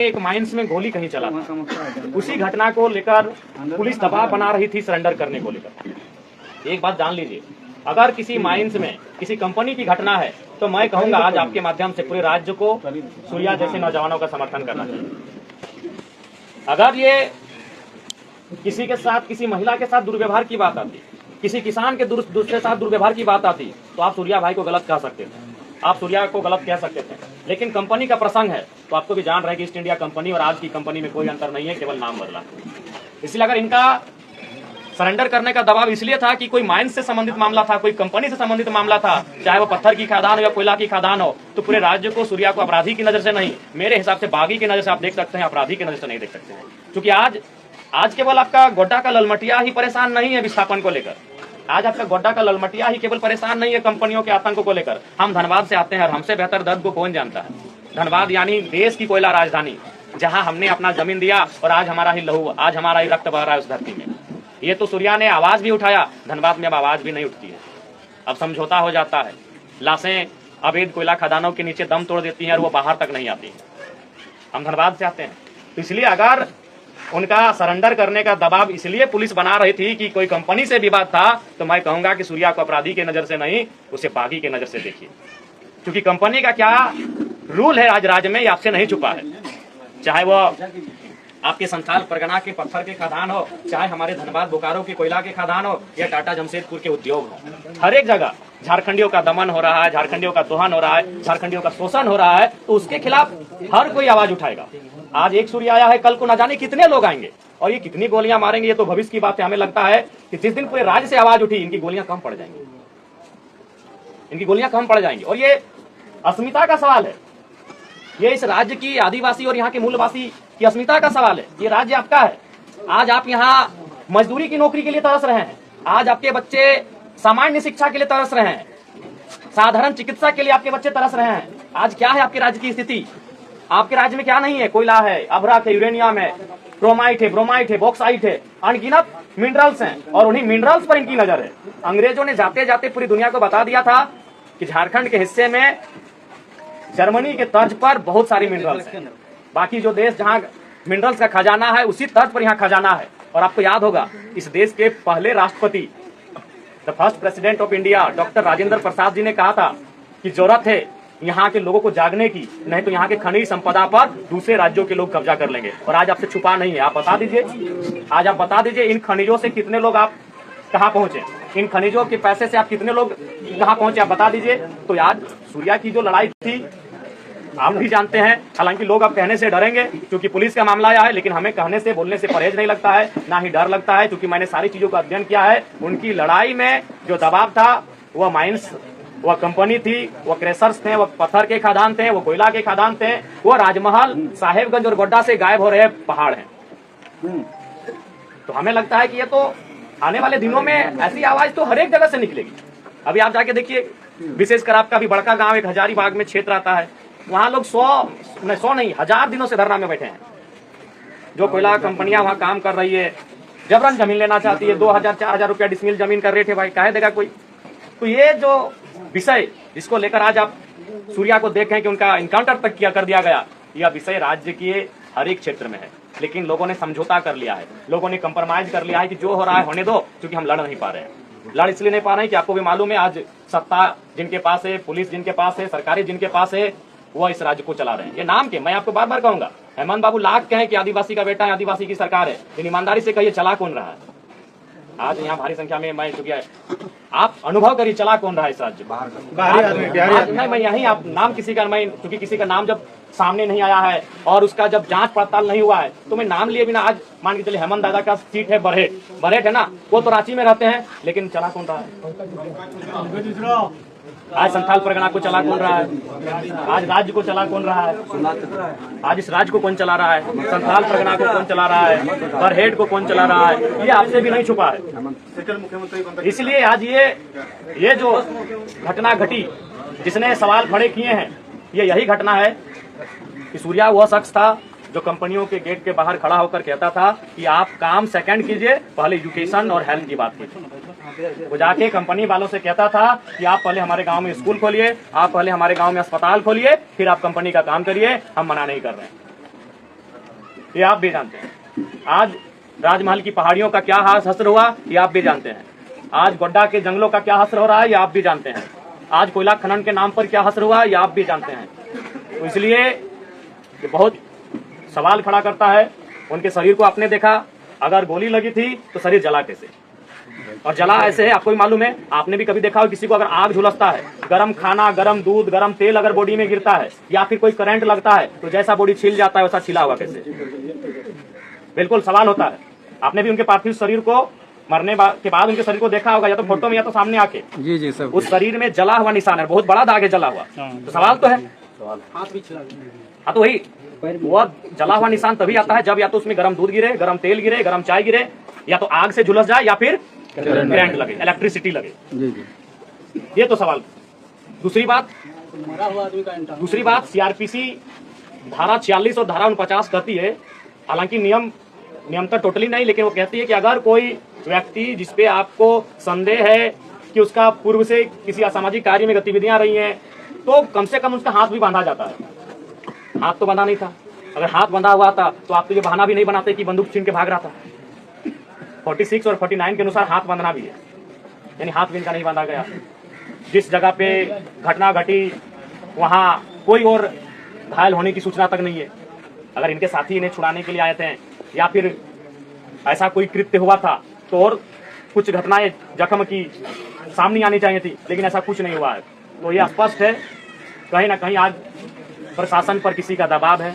एक माइंस में गोली कहीं चला था, उसी घटना को लेकर पुलिस दबाव बना रही थी सरेंडर करने को लेकर। एक बात जान लीजिए, अगर किसी माइंस में किसी कंपनी की घटना है तो मैं कहूंगा आज आपके माध्यम से पूरे राज्य को सूर्या जैसे नौजवानों का समर्थन करना चाहिए। अगर ये किसी के साथ, किसी महिला के साथ दुर्व्यवहार की बात आती, किसी किसान के दूसरे साथ दुर्व्यवहार की बात आती, तो आप सूर्या भाई को गलत कह सकते थे, आप सूर्या को गलत कह सकते थे। लेकिन कंपनी का प्रसंग है तो आपको भी जान रहे कि ईस्ट इंडिया कंपनी और आज की कंपनी में कोई अंतर नहीं है, केवल नाम बदला। इसलिए अगर इनका सरेंडर करने का दबाव इसलिए था कि कोई माइंस से संबंधित मामला था, कोई कंपनी से संबंधित मामला था, चाहे वो पत्थर की खदान हो या कोयला की खदान हो, तो पूरे राज्य को सूर्या को अपराधी की नजर से नहीं, मेरे हिसाब से बागी की नजर से आप देख सकते हैं, अपराधी की नजर से नहीं देख सकते हैं। क्योंकि आज केवल आपका गोड्डा का ललमटिया ही परेशान नहीं है विस्थापन को लेकर, आज आपका गोड्डा का ललमटिया ही केवल परेशान नहीं है कंपनियों के आतंक को लेकर। हम धनबाद से आते हैं और हमसे बेहतर दर्द को कौन जानता है। धनबाद यानी देश की कोयला राजधानी, जहां हमने अपना जमीन दिया और आज हमारा ही लहू, आज हमारा ही रक्त बह रहा है उस धरती में। ये तो सूर्या ने आवाज भी उठाया, धनबाद में अब आवाज भी नहीं उठती है, अब समझौता हो जाता है। लाशें अवैध कोयला खदानों के नीचे दम तोड़ देती हैं और वो बाहर तक नहीं आती। हम धनबाद से आते हैं, तो इसलिए अगर उनका सरेंडर करने का दबाव इसलिए पुलिस बना रही थी कि कोई कंपनी से विवाद था, तो मैं कहूंगा कि सूर्या को अपराधी के नजर से नहीं, उसे बागी के नजर से देखिए। क्योंकि कंपनी का क्या रूल है आज राज्य में, ये आपसे नहीं छुपा है। चाहे वो आपके संथाल परगना के पत्थर के खदान हो, चाहे हमारे धनबाद बोकारो के कोयला के खदान हो, या टाटा जमशेदपुर के उद्योग हो, हर एक जगह झारखंडियों का दमन हो रहा है, झारखंडियों का दोहन हो रहा है, झारखंडियों का शोषण हो रहा है, तो उसके खिलाफ हर कोई आवाज उठाएगा। आज एक सूर्या आया है, कल को ना जाने कितने लोग आएंगे और ये कितनी गोलियां मारेंगे, ये तो भविष्य की बात है। हमें लगता है कि जिस दिन पूरे राज्य से आवाज उठी, इनकी गोलियां कम पड़ जाएंगी, इनकी गोलियां कम पड़ जाएंगी। और ये अस्मिता का सवाल है, ये इस राज्य की आदिवासी और यहाँ के मूलवासी की अस्मिता का सवाल है। ये राज्य आपका है। आज आप यहाँ मजदूरी की नौकरी के लिए तरस रहे हैं, आज आपके बच्चे सामान्य शिक्षा के लिए तरस रहे हैं, साधारण चिकित्सा के लिए आपके बच्चे तरस रहे हैं। आज क्या है आपके राज्य की स्थिति? आपके राज्य में क्या नहीं है? कोयला है, अभ्रक है, यूरेनियम है, क्रोमाइट है, ब्रोमाइट है, बॉक्साइट है, अनगिनत मिनरल्स हैं, और उन्हीं मिनरल्स पर इनकी नजर है। अंग्रेजों ने जाते जाते पूरी दुनिया को बता दिया था कि झारखंड के हिस्से में जर्मनी के तर्ज पर बहुत सारी मिनरल्स हैं। बाकी जो देश जहां मिनरल्स का खजाना है, उसी तर्ज पर यहाँ खजाना है। और आपको याद होगा, इस देश के पहले राष्ट्रपति, the first president of India, doctor Rajendra Prasad ji ने कहा था कि जरूरत है यहाँ के लोगों को जागने की, नहीं तो यहाँ के खनिज संपदा पर दूसरे राज्यों के लोग कब्जा कर लेंगे। और आज आपसे छुपा नहीं है, आप बता दीजिए, आज आप बता दीजिए इन खनिजों से कितने लोग आप कहाँ पहुंचे, इन खनिजों के पैसे से आप कितने लोग कहाँ पहुंचे, आप बता दीजिए। तो आज सूर्या की जो लड़ाई थी आप भी जानते हैं, हालांकि लोग अब कहने से डरेंगे क्योंकि पुलिस का मामला आया है, लेकिन हमें कहने से, बोलने से परहेज नहीं लगता है, ना ही डर लगता है, क्योंकि मैंने सारी चीजों का अध्ययन किया है। उनकी लड़ाई में जो दबाव था, वह माइंस, वह कंपनी थी, वह क्रेशर्स थे, वह पत्थर के खदान थे, वो कोयला के खदान थे, वह राजमहल, साहेबगंज और गोड्डा से गायब हो रहे पहाड़ हैं। तो हमें लगता है कि ये तो आने वाले दिनों में ऐसी आवाज तो हर एक जगह से निकलेगी। अभी आप जाके देखिए, विशेषकर आपका भी बड़का गांव एक हजारीबाग में क्षेत्र आता है, वहां लोग 100 नहीं 1000 दिनों से धरना में बैठे हैं। जो कोयला कंपनियां वहां काम कर रही है, जबरन जमीन लेना चाहती है, 2000-4000 रुपया डिसमिल जमीन का रेट है भाई, काहे देगा कोई। तो ये जो विषय जिसको लेकर आज आप सूर्या को देखें कि उनका इनकाउंटर तक किया कर दिया गया, यह विषय राज्य के हर एक क्षेत्र में है। लेकिन लोगों ने समझौता कर लिया है, लोगों ने कंप्रोमाइज कर लिया है कि जो हो रहा है होने दो, क्योंकि हम लड़ नहीं पा रहे हैं। लड़ इसलिए नहीं पा रहे हैं कि आपको भी मालूम है, आज सत्ता जिनके पास है, पुलिस जिनके पास है, सरकारी जिनके पास है, वह इस राज्य को चला रहे हैं। ये नाम के, मैं आपको बार बार कहूंगा, हेमंत बाबू लाख कहें कि आदिवासी का बेटा है, आदिवासी की सरकार है, लेकिन ईमानदारी से कहिए चला कौन रहा है? आज यहाँ भारी संख्या में मैं चुकी है, आप अनुभव करिए चला कौन रहा है इस राज्य? नहीं, मैं यही, आप नाम किसी का, मैं क्योंकि किसी का नाम जब सामने नहीं आया है और उसका जब जांच पड़ताल नहीं हुआ है, तो मैं नाम लिए बिना, आज मान के चलिए हेमंत दादा का सीट है बरहेट है ना, वो तो रांची में रहते हैं, लेकिन चला कौन रहा है? आज संथाल परगना को चला कौन रहा है? आज राज्य को चला कौन रहा है? आज इस राज्य को कौन चला रहा है? संथाल परगना को कौन चला रहा है? बरहेट को कौन चला रहा है? ये आपसे भी नहीं छुपा है। इसलिए आज ये जो घटना घटी, जिसने सवाल खड़े किए हैं, ये यही घटना है कि सूर्या वह शख्स था जो कंपनियों के गेट के बाहर खड़ा होकर कहता था कि आप काम सेकंड कीजिए, पहले एजुकेशन और हेल्थ की बात कीजिए। वो जाके कंपनी वालों से कहता था कि आप पहले हमारे गांव में स्कूल खोलिए, आप पहले हमारे गांव में अस्पताल खोलिए, फिर आप कंपनी का काम करिए, हम मना नहीं कर रहे हैं। ये आप भी जानते हैं। आज राजमहल की पहाड़ियों का क्या हश्र हुआ ये आप भी जानते हैं। आज गोड्डा के जंगलों का क्या हश्र हो रहा है ये आप भी जानते हैं। आज कोयला खनन के नाम पर क्या हश्र हुआ ये आप भी जानते हैं। तो इसलिए ये बहुत सवाल खड़ा करता है। उनके शरीर को आपने देखा, अगर गोली लगी थी तो शरीर जला कैसे, और जला ऐसे है आपको भी मालूम है। आपने भी कभी देखा हो किसी को अगर आग झुलसता है, गरम खाना, गरम दूध, गरम तेल अगर बॉडी में गिरता है या फिर कोई करंट लगता है तो जैसा बॉडी छिल जाता है वैसा छिला हुआ कैसे? बिल्कुल सवाल होता है। आपने भी उनके पार्थिव शरीर को मरने के बाद उनके शरीर को देखा होगा, या तो फोटो में या तो सामने आके। जी सब उस शरीर में जला हुआ निशान है, बहुत बड़ा दाग है जला हुआ। तो सवाल तो है, हाँ तो वही वो जला हुआ निशान तभी आता है जब या तो उसमें गरम दूध गिरे, गरम तेल गिरे, गरम चाय गिरे, या तो आग से झुलस जाए या फिर करंट लगे, इलेक्ट्रिसिटी लगे। ये तो सवाल। दूसरी बात सीआरपीसी धारा 46 और धारा 49 कहती है, हालांकि नियम तो टोटली नहीं, लेकिन वो कहती है कि अगर कोई व्यक्ति जिसपे आपको संदेह है कि उसका पूर्व से किसी असामाजिक कार्य में गतिविधियां रही हैं तो कम से कम उसका हाथ भी बांधा जाता है। हाथ तो बंधा नहीं था। अगर हाथ बंधा हुआ था तो आप तो ये बहाना भी नहीं बनाते कि बंदूक छीन के भाग रहा था। 46 और 49 के अनुसार हाथ बांधना भी है, यानी हाथ भी इनका नहीं बांधा गया। जिस जगह पे घटना घटी वहां कोई और घायल होने की सूचना तक नहीं है। अगर इनके साथी इन्हें छुड़ाने के लिए आए थे या फिर ऐसा कोई कृत्य हुआ था तो और कुछ घटनाएं जख्म की सामने आनी चाहिए थी, लेकिन ऐसा कुछ नहीं हुआ है। तो ये स्पष्ट है कहीं ना कहीं आज प्रशासन पर किसी का दबाव है।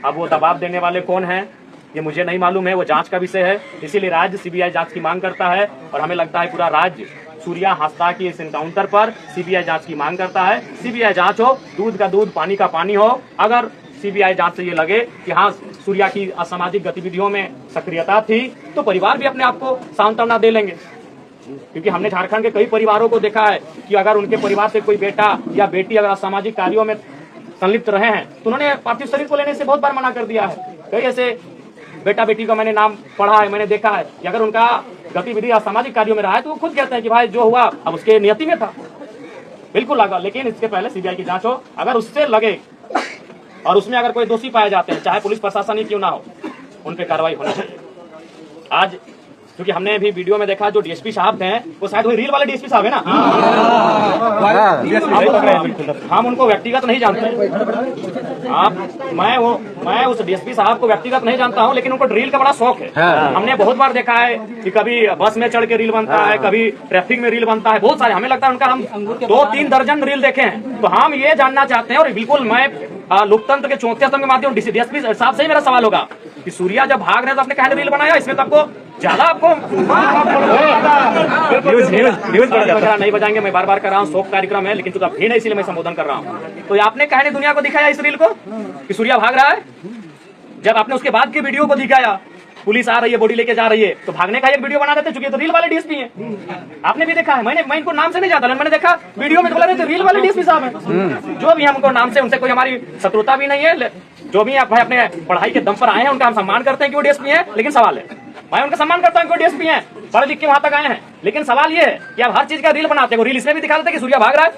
अब वो दबाव देने वाले कौन हैं ये मुझे नहीं मालूम है, वो जांच का विषय है। इसीलिए राज्य सीबीआई जांच की मांग करता है और हमें लगता है पूरा राज्य सूर्या हादसा की इस एनकाउंटर पर सीबीआई जांच की मांग करता है। सीबीआई जांच हो, दूध का दूध पानी का पानी हो। अगर सीबीआई जांच से ये लगे कि हाँ सूर्या की असामाजिक गतिविधियों में सक्रियता थी तो परिवार भी अपने आप को सांत्वना दे लेंगे, क्योंकि हमने झारखंड के कई परिवारों को देखा है कि अगर उनके परिवार से कोई बेटा या बेटी अगर असामाजिक कार्यों में संलिप्त रहे हैं तो उन्होंने पार्थिव शरीर को लेने से बहुत बार मना कर दिया है। कई ऐसे बेटा बेटी का मैंने नाम पढ़ा है, मैंने देखा है कि अगर उनका गतिविधि असामाजिक कार्यों में रहा है तो वो खुद कहते हैं कि भाई जो हुआ अब उसके नियति में था, बिल्कुल लगा। लेकिन इसके पहले सीबीआई की जांच हो, अगर उससे लगे और उसमें अगर कोई दोषी पाए जाते हैं, चाहे पुलिस प्रशासन ही क्यों ना हो, उन पर कार्रवाई होनी चाहिए। आज क्योंकि हमने भी वीडियो में देखा जो डीएसपी साहब थे वो शायद वही रील वाले डीएसपी साहब है ना। हम उनको व्यक्तिगत नहीं जानते। मैं उस डीएसपी साहब को व्यक्तिगत नहीं जानता हूं, लेकिन उनको रील का बड़ा शौक है। हमने बहुत बार देखा है कि कभी बस में चढ़ के रील बनता है, कभी ट्रैफिक में रील बनता है, बहुत सारे। हमें लगता है उनका हम 2-3 दर्जन रील देखे हैं। तो हम ये जानना चाहते हैं, और बिल्कुल मैं लोकतंत्र के चौथे स्तंभ के माध्यम डीएसपी साहब से ही मेरा सवाल होगा कि सूर्या जब भाग रहे तो आपने कहने रील बनाया, इसमें तो आपको ज्यादा आपको न्यूज नहीं बजाएंगे। मैं बार बार कर रहा हूँ, शोक कार्यक्रम है, लेकिन चूंकि भीड़ है इसीलिए मैं संबोधन कर रहा हूँ। तो आपने कहने दुनिया को दिखाया इस रील को कि सूर्या भाग रहा है। जब आपने उसके बाद के वीडियो को दिखाया, पुलिस आ रही है, बॉडी लेके जा रही है, तो भागने का एक वीडियो बना देते, चूंकि तो रील वाले डीएसपी हैं। आपने भी देखा है, मैं इनको नाम से नहीं जानता, मैंने देखा वीडियो में बोला रहे थे रील वाले डीएसपी साहब हैं। जो भी हमको नाम से उनसे कोई हमारी शत्रुता भी नहीं है। जो भी आप अपने पढ़ाई के दम पर आए हैं उनका हम सम्मान करते हैं कि वो डीएसपी हैं, लेकिन सवाल है, मैं उनका सम्मान करता हूं कि वो डीएसपी हैं, पढ़ लिख के वहां तक आए हैं, लेकिन सवाल ये है कि आप हर चीज का रील बनाते हैं। रील इसमें भी दिखा देते कि सूर्या भाग रहा है।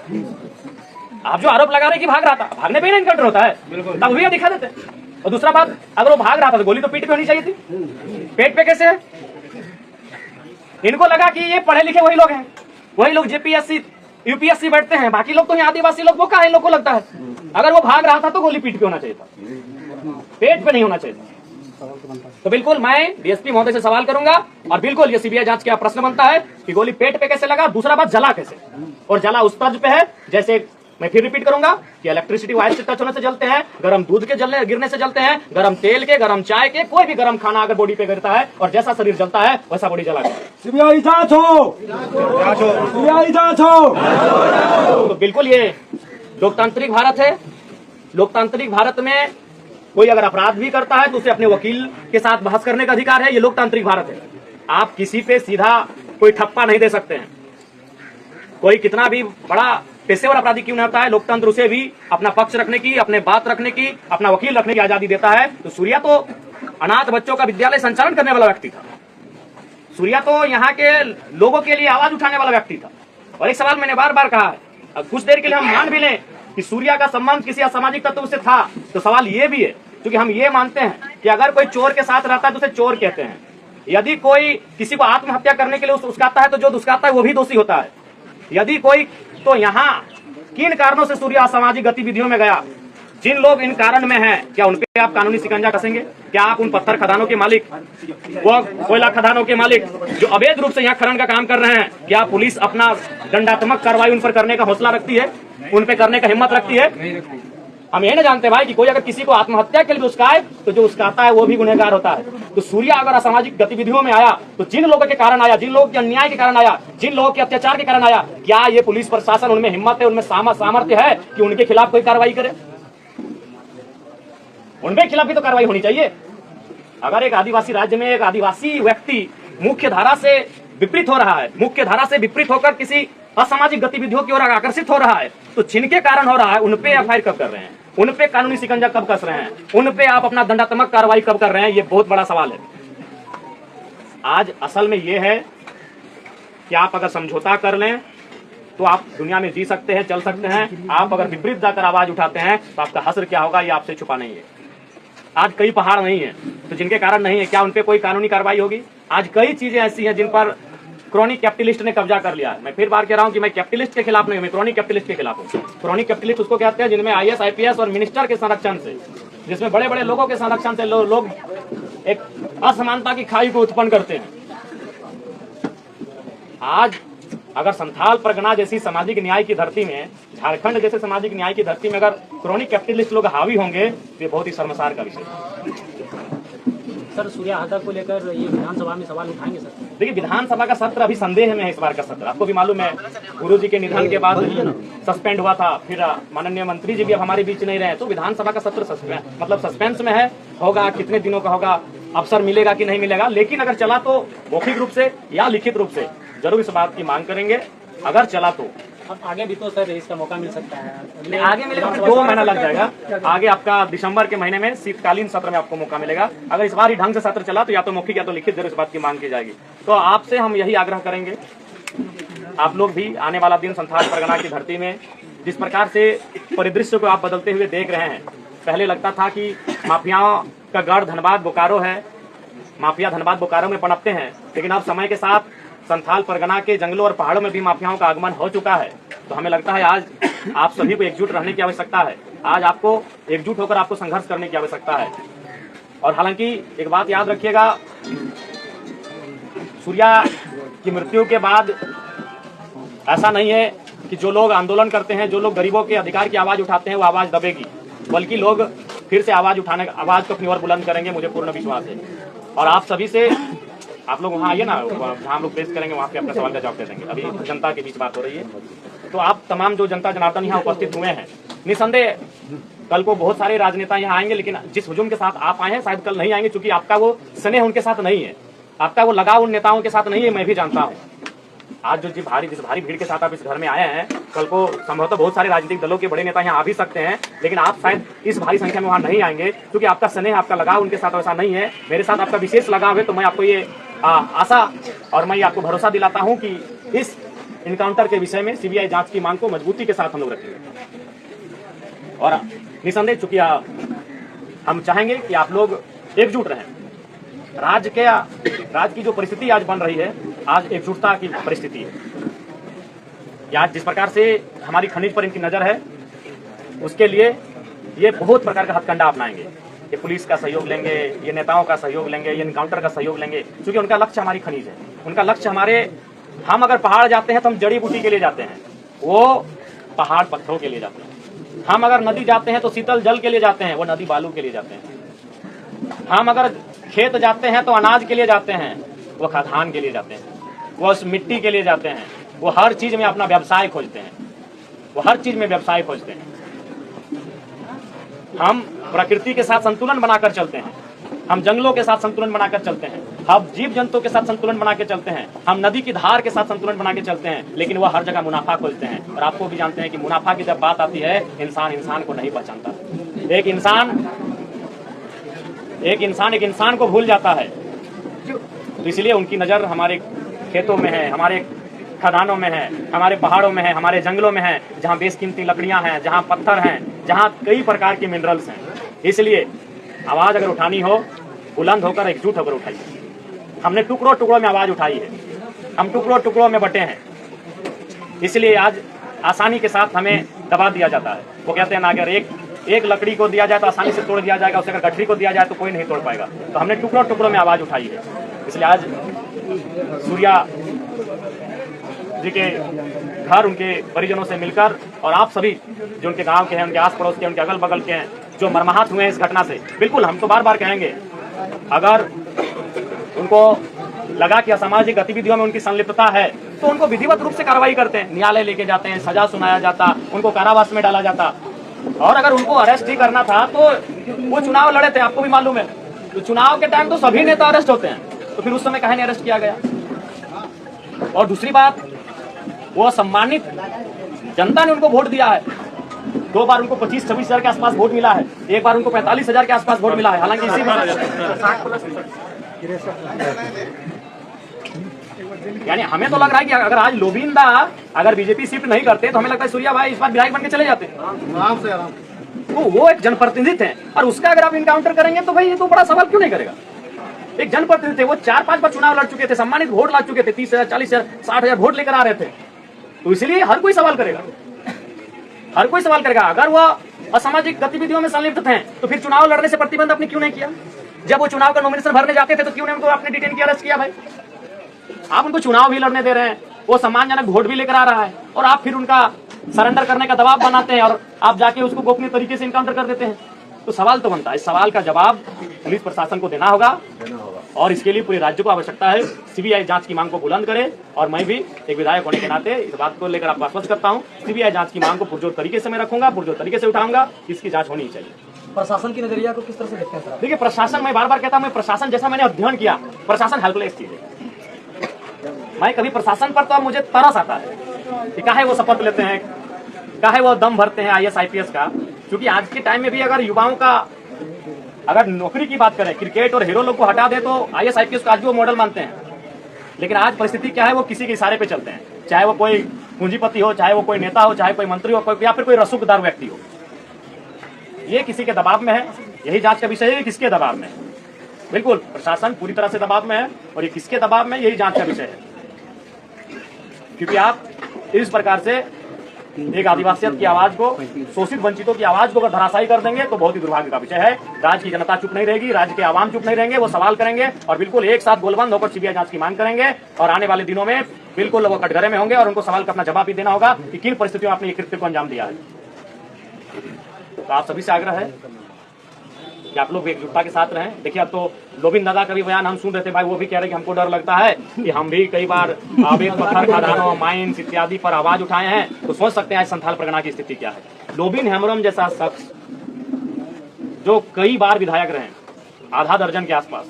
आप जो आरोप लगा रहे हैं कि भाग रहा था, भागने पे ही एनकाउंटर होता है, तब भी दिखा देते। और दूसरा बात, अगर वो भाग रहा था तो गोली तो पीठ पे होनी चाहिए थी, पेट पे कैसे है? इनको लगा कि ये पढ़े लिखे वही लोग हैं, वही लोग जेपीएससी यूपीएससी बैठते हैं, बाकी लोग तो यहाँ आदिवासी लोग, वो कहा इन लोग को लगता है। अगर वो भाग रहा था तो गोली पीठ पे होना चाहिए था, पेट पे नहीं होना चाहिए था। तो बिल्कुल मैं डीएसपी महोदय से सवाल करूंगा, और बिल्कुल ये सीबीआई जांच का प्रश्न बनता है कि गोली पेट पे कैसे लगा। दूसरा बात, जला कैसे, और जला उस तर्ज पे है जैसे मैं फिर रिपीट करूंगा कि इलेक्ट्रिसिटी वायर से टच होने से जलते हैं, गरम दूध के जलने गिरने से जलते हैं, गरम तेल के, गरम चाय के, कोई भी गरम खाना अगर बॉडी पे गिरता है और जैसा शरीर जलता है वैसा बॉडी जला। सीबीआई जांच हो, सीबीआई जांच हो। तो बिल्कुल ये लोकतांत्रिक भारत है। लोकतांत्रिक भारत में कोई अगर अपराध भी करता है तो उसे अपने वकील के साथ बहस करने का अधिकार है। ये लोकतांत्रिक भारत है। आप किसी पे सीधा कोई ठप्पा नहीं दे सकते हैं। कोई कितना भी बड़ा पेशेवर अपराधी क्यों नहीं होता है, लोकतंत्र उसे भी अपना पक्ष रखने की, अपने बात रखने की, अपना वकील रखने की आजादी देता है। तो सूर्या तो अनाथ बच्चों का विद्यालय संचालन करने वाला व्यक्ति था। सूर्या तो यहाँ के लोगों के लिए आवाज उठाने वाला व्यक्ति था। और एक सवाल मैंने बार बार कहा है, कुछ देर के लिए हम मान भी लें कि सूर्या का संबंध किसी असामाजिक तत्व से था, तो सवाल ये भी है क्योंकि हम ये मानते हैं कि अगर कोई चोर के साथ रहता है तो उसे चोर कहते हैं। यदि कोई किसी को आत्महत्या करने के लिए उस्काता है तो जो उस्काता है वो भी दोषी होता है। यदि कोई, तो यहाँ किन कारणों से सूर्या असामाजिक गतिविधियों में गया, जिन लोग इन कारण में हैं, क्या उन पे आप कानूनी शिकंजा कसेंगे? क्या आप उन पत्थर खदानों के मालिक, वो कोयला खदानों के मालिक जो अवैध रूप से यहाँ खनन का काम कर रहे हैं, क्या पुलिस अपना दंडात्मक कार्रवाई उन पर करने का हौसला रखती है, उन पे करने का हिम्मत रखती है? हम ये नहीं जानते भाई कि कोई अगर किसी को आत्महत्या के लिए उस्काए तो जो उस्काता है वो भी गुनहगार होता है। तो सूर्या अगर असामाजिक गतिविधियों में आया तो जिन लोगों के कारण आया, जिन लोगों के अन्याय के कारण आया, जिन लोगों के अत्याचार के कारण आया, क्या ये पुलिस प्रशासन, उनमें हिम्मत है, उनमें सामर्थ्य है कि उनके खिलाफ कोई कार्रवाई करे? उनके खिलाफ भी तो कार्रवाई होनी चाहिए। अगर एक आदिवासी राज्य में एक आदिवासी व्यक्ति मुख्य धारा से विपरीत हो रहा है, मुख्य धारा से विपरीत होकर किसी असामाजिक गतिविधियों की ओर आकर्षित हो रहा है, तो जिनके कारण हो रहा है उन पे एफआईआर कब कर रहे हैं, उन पे कानूनी शिकंजा कब कस रहे हैं, उन पे आप अपना दंडात्मक कार्रवाई कब कर रहे हैं? ये बहुत बड़ा सवाल है। आज असल में ये है कि आप अगर समझौता कर लें तो आप दुनिया में जी सकते हैं, चल सकते हैं। आप अगर विपरीत जाकर आवाज उठाते हैं तो आपका हश्र क्या होगा ये आपसे छुपा नहीं है। आज कई पहाड़ नहीं है तो जिनके कारण नहीं है, क्या उन पे कोई कानूनी कार्रवाई होगी? आज कई चीजें ऐसी हैं जिन पर क्रॉनिक कैपिटलिस्ट ने कब्जा कर लिया है। मैं फिर बार कह रहा हूं कि मैं कैपिटलिस्ट के खिलाफ नहीं, मैं क्रॉनिक कैपिटलिस्ट के खिलाफ हूं। क्रॉनिक कैपिटलिस्ट उसको कहते हैं जिनमें आईएएस, आईपीएस और मिनिस्टर के संरक्षण से, जिसमें बड़े बड़े लोगों के संरक्षण से लोग एक असमानता की खाई को उत्पन्न करते हैं। आज अगर संथाल परगना जैसी सामाजिक न्याय की धरती में, झारखंड जैसे सामाजिक न्याय की धरती में अगर क्रॉनिक कैपिटलिस्ट लोग हावी होंगे तो ये बहुत ही शर्मसार का विषय है। सर, सूर्या हत्या को लेकर ये विधानसभा में सवाल उठाएंगे सर? देखिए, विधानसभा का सत्र अभी संदेह में है। इस बार का सत्र आपको भी मालूम है, गुरुजी के निधन के बाद सस्पेंड हुआ था, फिर माननीय मंत्री जी भी अब हमारे बीच नहीं रहे, तो विधानसभा का सत्र सस्पेंस में है। होगा, कितने दिनों का होगा, अवसर मिलेगा कि नहीं मिलेगा, लेकिन अगर चला तो मौखिक रूप से या लिखित रूप से जरूर इस बात की मांग करेंगे। अगर चला तो आगे भी तो सर इसका मौका मिल सकता है। आगे मिलेगा, 2 महीना लग जाएगा। आगे आपका दिसंबर के महीने में शीतकालीन सत्र में आपको मौका मिलेगा। अगर इस बार ही ढंग से सत्र चला तो या तो मौखिक या तो लिखित जरूर इस बात की मांग की जाएगी। तो आपसे हम यही आग्रह करेंगे, आप लोग भी आने वाला दिन संथाल परगना की धरती में जिस प्रकार से परिदृश्य को आप बदलते हुए देख रहे हैं, पहले लगता था कि माफियाओं का गढ़ धनबाद बोकारो है, माफिया धनबाद बोकारो में पनपते हैं, लेकिन अब समय के साथ संथाल परगना के जंगलों और पहाड़ों में भी माफियाओं का आगमन हो चुका है। तो हमें लगता है आज आप सभी को एकजुट रहने की आवश्यकता है। आज आपको एकजुट होकर आपको संघर्ष करने की आवश्यकता है। और हालांकि एक बात याद रखिएगा, सूर्या की मृत्यु के बाद ऐसा नहीं है कि जो लोग आंदोलन करते हैं, जो लोग गरीबों के अधिकार की आवाज उठाते हैं, वो आवाज दबेगी, बल्कि लोग फिर से आवाज को अपनी ओर बुलंद करेंगे, मुझे पूर्ण विश्वास है। और आप सभी से, आप लोग वहाँ आइए ना, जहाँ हम लोग पेश करेंगे वहाँ पे अपने सवाल का जवाब दे देंगे। अभी जनता के बीच बात हो रही है, तो आप तमाम जो जनता जनार्दन यहाँ उपस्थित हुए हैं, निसंदेह कल को बहुत सारे राजनेता यहाँ आएंगे, लेकिन जिस हुजूम के साथ आप आए हैं शायद कल नहीं आएंगे, क्योंकि आपका वो स्नेह उनके साथ नहीं है, आपका वो लगाव उन नेताओं के साथ नहीं है। मैं भी जानता हूँ आज जो जिस भारी भीड़ के साथ आप इस घर में आए हैं, कल को संभवतः बहुत सारे राजनीतिक दलों के बड़े नेता यहाँ आ भी सकते हैं, लेकिन आप शायद इस भारी संख्या में वहाँ नहीं आएंगे, क्योंकि आपका स्नेह, आपका लगाव उनके साथ वैसा नहीं है। मेरे साथ आपका विशेष लगाव है। तो मैं आपको ये आशा और मैं आपको भरोसा दिलाता हूँ कि इस इनकाउंटर के विषय में सीबीआई जांच की मांग को मजबूती के साथ हम लोग रखेंगे। और निसंदेह चूंकि हम चाहेंगे कि आप लोग एकजुट रहें। राज्य की जो परिस्थिति आज बन रही है, आज एकजुटता की परिस्थिति है। आज जिस प्रकार से हमारी खनिज पर इनकी नजर है, उसके लिए ये बहुत प्रकार का हथकंडा अपनाएंगे। ये पुलिस का सहयोग लेंगे, ये नेताओं का सहयोग लेंगे, ये इनकाउंटर का सहयोग लेंगे, क्योंकि उनका लक्ष्य हमारी खनिज है। उनका लक्ष्य हम अगर पहाड़ जाते हैं तो हम जड़ी बूटी के लिए जाते हैं, वो पहाड़ पत्थरों के लिए जाते हैं। हम अगर नदी जाते हैं तो शीतल जल के लिए जाते हैं, वो नदी बालू के लिए जाते हैं। हम अगर खेत जाते हैं तो अनाज के लिए जाते हैं, वो खदान के लिए जाते हैं, वो उस मिट्टी के लिए जाते हैं। वो हर चीज में अपना व्यवसाय खोजते हैं, वो हर चीज में व्यवसाय खोजते हैं। हम प्रकृति के साथ संतुलन बनाकर चलते हैं, हम जंगलों के साथ संतुलन बनाकर चलते हैं, हम जीव जंतुओं के साथ संतुलन बना के चलते हैं, हम नदी की धार के साथ संतुलन बना के चलते हैं, लेकिन वह हर जगह मुनाफा खोजते हैं। और आपको भी जानते हैं कि मुनाफा की जब बात आती है, इंसान को नहीं पहचानता। एक इंसान को भूल जाता है। तो इसलिए उनकी नजर हमारे खेतों में है, हमारे खदानों में है, हमारे पहाड़ों में है, हमारे जंगलों में है, जहाँ बेशकीमती लकड़ियां हैं, जहाँ पत्थर हैं, जहाँ कई प्रकार के मिनरल्स हैं। इसलिए आवाज अगर उठानी हो बुलंद होकर एकजुट होकर उठाइए। हमने टुकड़ों टुकड़ों में आवाज उठाई है, हम टुकड़ों टुकड़ों में बटे हैं, इसलिए आज आसानी के साथ हमें दबा दिया जाता है। वो कहते हैं ना, अगर एक लकड़ी को दिया जाए तो आसानी से तोड़ दिया जाएगा, उसे अगर गठरी को दिया जाए तो कोई नहीं तोड़ पाएगा। तो हमने टुकड़ों टुकड़ों में आवाज उठाई है। इसलिए आज सूर्या जी के घर उनके परिजनों से मिलकर और आप सभी जो उनके गांव के हैं, उनके आस पड़ोस के, उनके अगल बगल के हैं, जो मर्माहत हुए हैं इस घटना से, बिल्कुल हम तो बार बार कहेंगे, अगर उनको लगा कि असामाजिक गतिविधियों में उनकी संलिप्तता है तो उनको विधिवत रूप से कार्रवाई करते हैं, न्यायालय लेके जाते हैं, सजा सुनाया जाता, उनको कारावास में डाला जाता। और अगर उनको अरेस्ट ही करना था तो वो चुनाव लड़े थे, आपको भी मालूम है, तो चुनाव के टाइम तो सभी नेता अरेस्ट होते हैं, तो फिर उस समय काहे नहीं अरेस्ट किया गया। और दूसरी बात, वो सम्मानित जनता ने उनको वोट दिया है। 2 बार उनको 25-26 हजार के आसपास वोट मिला है, एक बार उनको 45 हजार के आसपास वोट मिला है। हालांकि इसी यानी हमें तो लग रहा है कि अगर आज लोबिंदा अगर बीजेपी शिफ्ट नहीं करते तो हमें लगता है सूर्या भाई इस बार विधायक बन के चले जाते। आराम से आराम। तो वो एक जनप्रतिनिधि हैं और उसका अगर आप इनकाउंटर करेंगे तो भाई ये तो बड़ा सवाल क्यों नहीं करेगा। एक जनप्रतिनिधि थे, वो 4-5 बार चुनाव लड़ चुके थे, सम्मानित वोट ला चुके थे, 30,000, 40,000, 60,000 वोट लेकर आ रहे थे। तो इसलिए हर कोई सवाल करेगा, हर कोई सवाल करेगा। अगर वो असामाजिक गतिविधियों में संलिप्त थे तो फिर चुनाव लड़ने से प्रतिबंध आपने क्यों नहीं किया? जब वो चुनाव का नॉमिनेशन भरने जाते थे तो क्यों नहीं उनको आपने डिटेन किया, अरेस्ट किया? भाई आप उनको चुनाव भी लड़ने दे रहे हैं, वो सम्मानजनक वोट भी लेकर आ रहा है और आप फिर उनका सरेंडर करने का दबाव बनाते हैं और आप जाके उसको गोपनीय तरीके से इनकाउंटर कर देते हैं। तो सवाल तो बनता है, इस सवाल का जवाब पुलिस प्रशासन को देना होगा और इसके लिए पूरे राज्य को आवश्यकता है सीबीआई जांच की मांग को बुलंद करे। और मैं भी एक विधायक होने के नाते इस बात को लेकर आपको आश्वस्त करता हूँ, सीबीआई जांच की मांग को पुरजोर तरीके से मैं रखूंगा, पुरजोर तरीके से उठाऊंगा, इसकी जांच होनी चाहिए। प्रशासन की नजरिया को किस तरह से देखते हैं सर? देखिए प्रशासन, मैं बार बार कहता हूँ, मैं प्रशासन जैसा मैंने अध्ययन किया, प्रशासन हेल्पलेस चीज है। मैं कभी प्रशासन पर तो मुझे तरस आता है कि काहे वो शपथ लेते हैं, काहे वो दम भरते हैं IAS IPS का। क्योंकि आज के टाइम में भी अगर युवाओं का अगर नौकरी की बात करें, क्रिकेट और हीरो लोग को हटा दे तो IAS IPS को आज भी वो मॉडल मानते हैं। लेकिन आज परिस्थिति क्या है, वो किसी के इशारे पे चलते हैं, चाहे वो कोई पूंजीपति हो, चाहे वो कोई नेता हो, चाहे कोई मंत्री हो, या फिर कोई रसूखदार व्यक्ति हो। ये किसी के दबाव में है, यही जांच का विषय है, किसके दबाव में है। बिल्कुल प्रशासन पूरी तरह से दबाव में है और ये किसके दबाव में, यही जांच का विषय है। क्योंकि आप इस प्रकार से एक आदिवासियों की आवाज को, शोषित वंचितों की आवाज को अगर धराशायी कर देंगे तो बहुत ही दुर्भाग्य का विषय है। राज्य की जनता चुप नहीं रहेगी, राज्य के आवाम चुप नहीं रहेंगे, वो सवाल करेंगे और बिल्कुल एक साथ गोलबंद होकर सीबीआई जांच की मांग करेंगे। और आने वाले दिनों में बिल्कुल वो कटघरे में होंगे और उनको सवाल का अपना जवाब भी देना होगा कि किन परिस्थितियों में आपने ये कृत्य को अंजाम दिया है। तो आप सभी से आग्रह है कि आप लोग एकजुटता के साथ रहें। देखिए अब तो लोबिन दादा का भी बयान हम सुन रहे थे भाई, वो भी कह रहे कि हमको डर लगता है कि हम भी कई बार अवैध पत्थर खदानों, माइंस इत्यादि पर आवाज उठाए हैं। तो सोच सकते हैं आज संथाल परगना की स्थिति क्या है। लोबिन हेम्ब्रम जैसा शख्स जो कई बार विधायक रहे, आधा दर्जन के आसपास,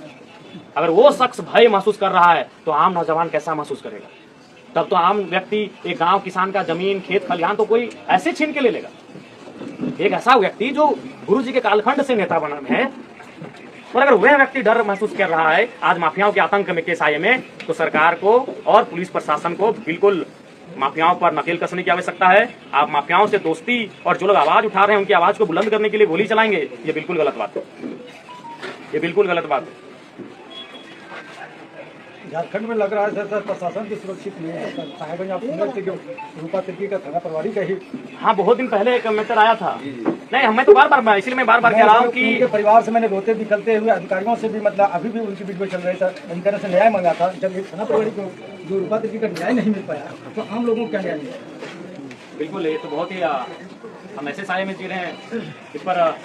अगर वो शख्स भय महसूस कर रहा है तो आम नौजवान कैसा महसूस करेगा? तब तो आम व्यक्ति, एक गाँव किसान का जमीन, खेत खलिहान तो कोई ऐसे छीन के ले लेगा। एक ऐसा व्यक्ति जो गुरु जी के कालखंड से नेता बना है, और अगर वह व्यक्ति डर महसूस कर रहा है आज माफियाओं के आतंक में केस आए में, तो सरकार को और पुलिस प्रशासन को बिल्कुल माफियाओं पर नकेल कसने की आवश्यकता है। आप माफियाओं से दोस्ती और जो लोग आवाज उठा रहे हैं उनकी आवाज को बुलंद करने के लिए गोली चलाएंगे, ये बिल्कुल गलत बात है, ये बिल्कुल गलत बात है। झारखंड में लग रहा है सर प्रशासन की सुरक्षित नहीं है। साहेबगंज आप सुन रहे थे कि रूपा तिर्की का थाना प्रभारी का ही, हाँ बहुत दिन पहले एक मैटर आया था। नहीं हमें तो बार इसलिए मैं बार कह रहा हूँ कि उनके परिवार से मैंने रोते निकलते हुए अधिकारियों से भी, मतलब अभी भी उनकी बीच में चल रहे था, अधिकारियों से न्याय मांगा था। जब एक थाना प्रभारी को जो रूपा तिर्की का न्याय नहीं मिल पाया तो आम लोगों को क्या न्याय मिलेगा? बिल्कुल ये तो बहुत ही हम ऐसे साये में जी रहे हैं। इस पर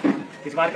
इस बार